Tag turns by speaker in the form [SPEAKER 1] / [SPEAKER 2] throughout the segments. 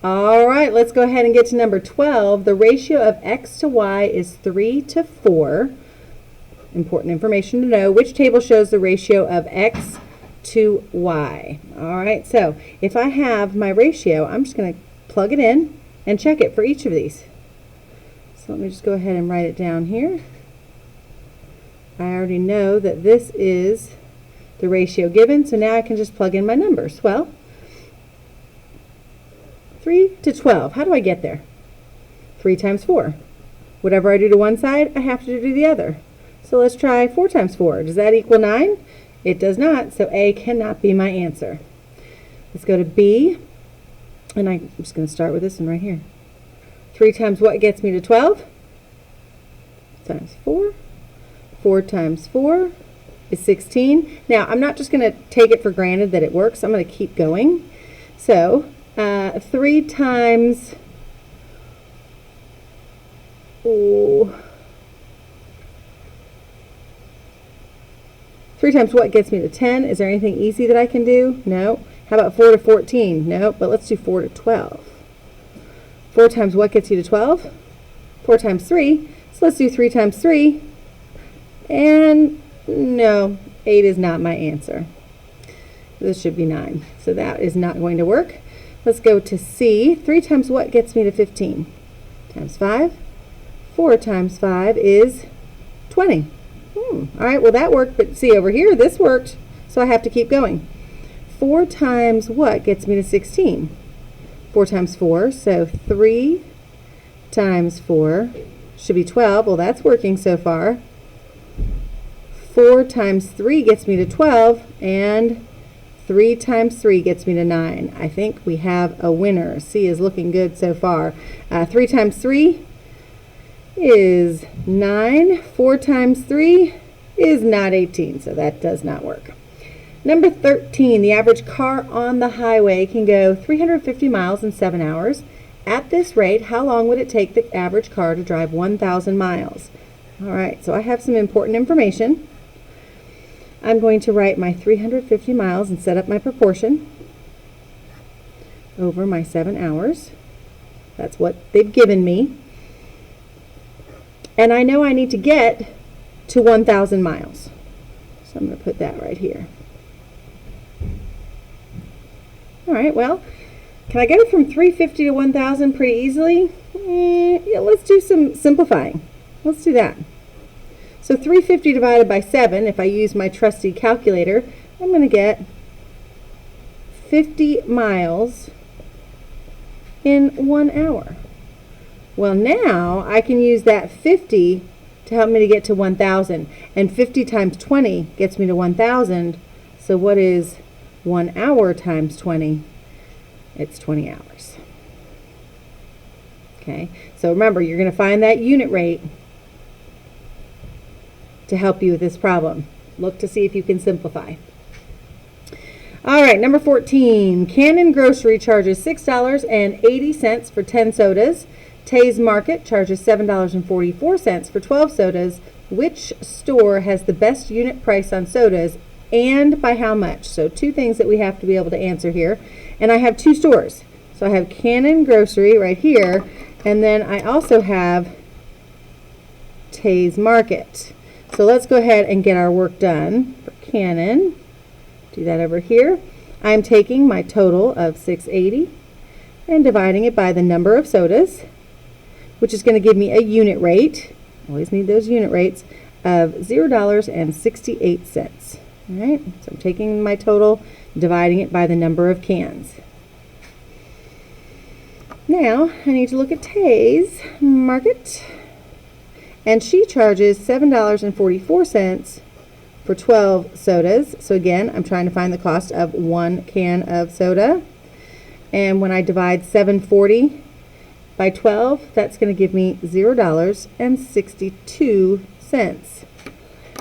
[SPEAKER 1] All right, let's go ahead and get to number 12. The ratio of x to y is 3 to 4. Important information to know. Which table shows the ratio of x to y? All right, so if I have my ratio, I'm just going to plug it in and check it for each of these. So let me just go ahead and write it down here. I already know that this is the ratio given, so now I can just plug in my numbers. Well, 3 to 12. How do I get there? 3 times 4. Whatever I do to one side, I have to do the other. So let's try 4 times 4. Does that equal 9? It does not, so A cannot be my answer. Let's go to B, and I'm just going to start with this one right here. 3 times what gets me to 12? Times 4. 4 times 4 is 16. Now, I'm not just going to take it for granted that it works. I'm going to keep going. So, 3 times 3 times what gets me to 10? Is there anything easy that I can do? No. How about 4 to 14? No, but let's do 4 to 12. 4 times what gets you to 12? 4 times 3. So let's do 3 times 3. And no, 8 is not my answer. This should be 9. So that is not going to work. Let's go to C. 3 times what gets me to 15? Times 5. 4 times 5 is 20. All right, well that worked, but see over here, this worked, so I have to keep going. 4 times what gets me to 16? 4 times 4, so 3 times 4 should be 12. Well, that's working so far. 4 times 3 gets me to 12, and 3 times 3 gets me to 9. I think we have a winner. C is looking good so far. 3 times 3 is 9. 4 times 3 is not 18, so that does not work. Number 13, the average car on the highway can go 350 miles in 7 hours. At this rate, how long would it take the average car to drive 1,000 miles? All right, so I have some important information. I'm going to write my 350 miles and set up my proportion over my 7 hours. That's what they've given me. And I know I need to get to 1,000 miles. So I'm going to put that right here. All right, well, can I go from 350 to 1,000 pretty easily? Yeah, let's do some simplifying. Let's do that. So 350 divided by 7, if I use my trusty calculator, I'm going to get 50 miles in 1 hour. Well, now I can use that 50 to help me to get to 1,000. And 50 times 20 gets me to 1,000. So what is 1 hour times 20? It's 20 hours. Okay, so remember, you're going to find that unit rate to help you with this problem. Look to see if you can simplify. All right, number 14. Cannon Grocery charges $6.80 for 10 sodas. Tay's Market charges $7.44 for 12 sodas. Which store has the best unit price on sodas, and by how much? So 2 things that we have to be able to answer here. And I have 2 stores. So I have Cannon Grocery right here, and then I also have Tay's Market. So let's go ahead and get our work done for Cannon. Do that over here. I'm taking my total of $6.80 and dividing it by the number of sodas, which is going to give me a unit rate. Always need those unit rates of $0.68. All right, so I'm taking my total, dividing it by the number of cans. Now I need to look at Tay's Market, and she charges $7.44 for 12 sodas. So again, I'm trying to find the cost of 1 can of soda. And when I divide $7.40 by 12, that's going to give me $0.62.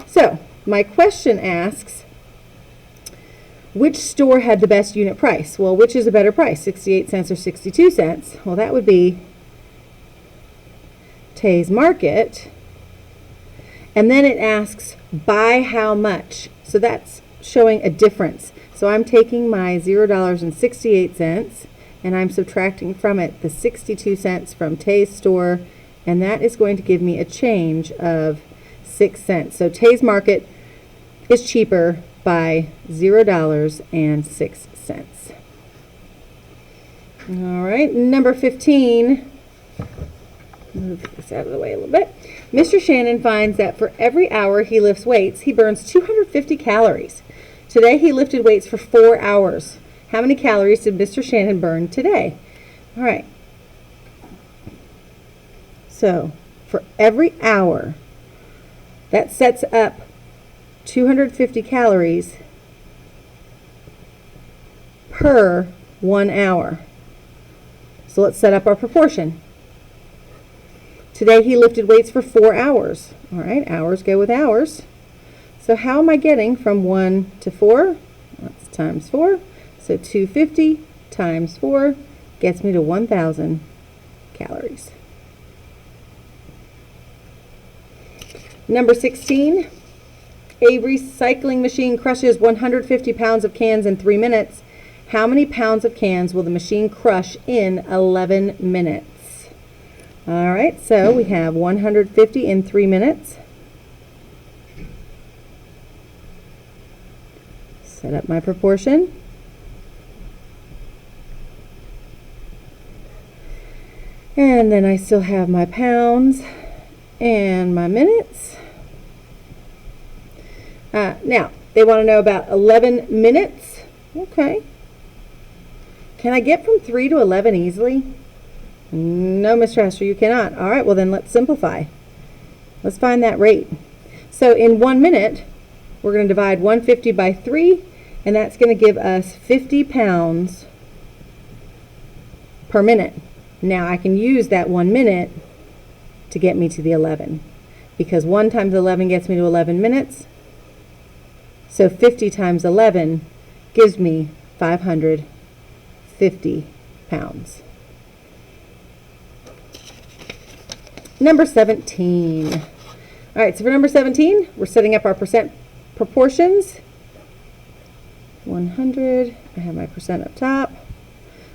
[SPEAKER 1] So my question asks, which store had the best unit price? Well, which is a better price, 68 cents or 62 cents? Well, that would be Tay's Market. And then it asks by how much. So that's showing a difference. So I'm taking my $0.68 and I'm subtracting from it the 62 cents from Tay's store, and that is going to give me a change of 6 cents. So Tay's Market is cheaper by $0.06. All right, number 15. Move this out of the way a little bit. Mr. Shannon finds that for every hour he lifts weights, he burns 250 calories. Today he lifted weights for 4 hours. How many calories did Mr. Shannon burn today? All right. So for every hour, that sets up 250 calories per 1 hour. So let's set up our proportion. Today he lifted weights for 4 hours. All right, hours go with hours. So how am I getting from 1 to 4? That's times 4. So 250 times 4 gets me to 1,000 calories. Number 16. A recycling machine crushes 150 pounds of cans in 3 minutes. How many pounds of cans will the machine crush in 11 minutes? All right, so we have 150 in 3 minutes. Set up my proportion. And then I still have my pounds and my minutes. Now, they want to know about 11 minutes. Okay. Can I get from 3 to 11 easily? No, Mr. Astor, you cannot. All right, well then let's simplify. Let's find that rate. So in 1 minute, we're going to divide 150 by 3, and that's going to give us 50 pounds per minute. Now I can use that 1 minute to get me to the 11, because 1 times 11 gets me to 11 minutes. So 50 times 11 gives me 550 pounds. Number 17. All right, so for number 17, we're setting up our percent proportions. 100, I have my percent up top.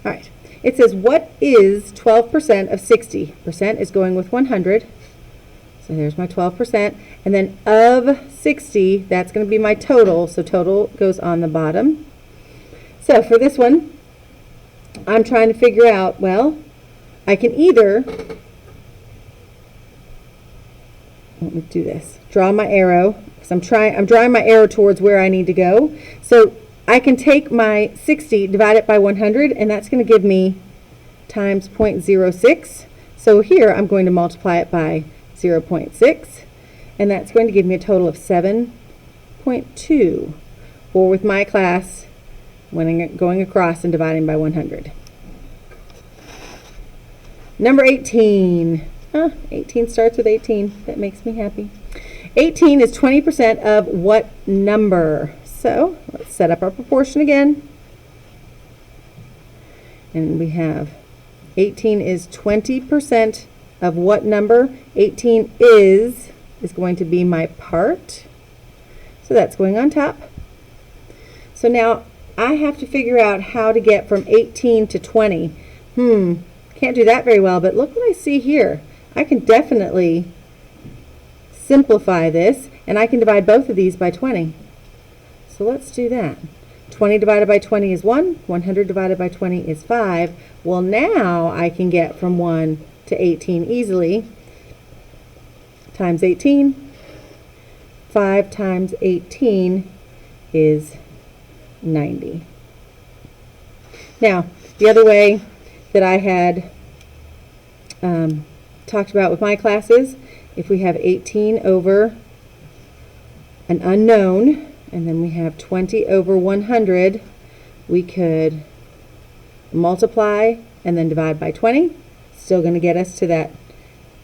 [SPEAKER 1] All right, it says, what is 12% of 60? Percent is going with 100. So here's my 12%. And then of 60, that's going to be my total. So total goes on the bottom. So for this one, I'm trying to figure out, well, I can either, let me do this, draw my arrow, because I'm drawing my arrow towards where I need to go. So I can take my 60, divide it by 100, and that's going to give me times 0.06. So here I'm going to multiply it by 0.6, and that's going to give me a total of 7.2, or with my class, when I'm going across and dividing by 100. Number 18. 18 starts with 18. That makes me happy. 18 is 20% of what number? So let's set up our proportion again. And we have 18 is 20% of what number? 18 is going to be my part. So that's going on top. So now I have to figure out how to get from 18 to 20. Can't do that very well, but look what I see here. I can definitely simplify this, and I can divide both of these by 20. So let's do that. 20 divided by 20 is 1. 100 divided by 20 is 5. Well, now I can get from 1 to 18 easily. Times 18. 5 times 18 is 90. Now, the other way that I had talked about with my classes, if we have 18 over an unknown, and then we have 20 over 100, we could multiply and then divide by 20. Still going to get us to that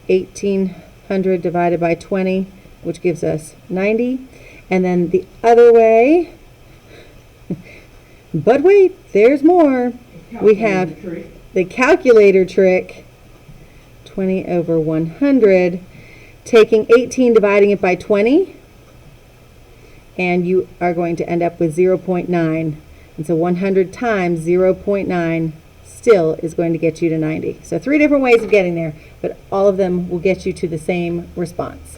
[SPEAKER 1] 1800 divided by 20, which gives us 90. And then the other way, but wait, there's more. We have the calculator trick. 20 over 100, taking 18, dividing it by 20, and you are going to end up with 0.9. And so 100 times 0.9 still is going to get you to 90. So 3 different ways of getting there, but all of them will get you to the same response.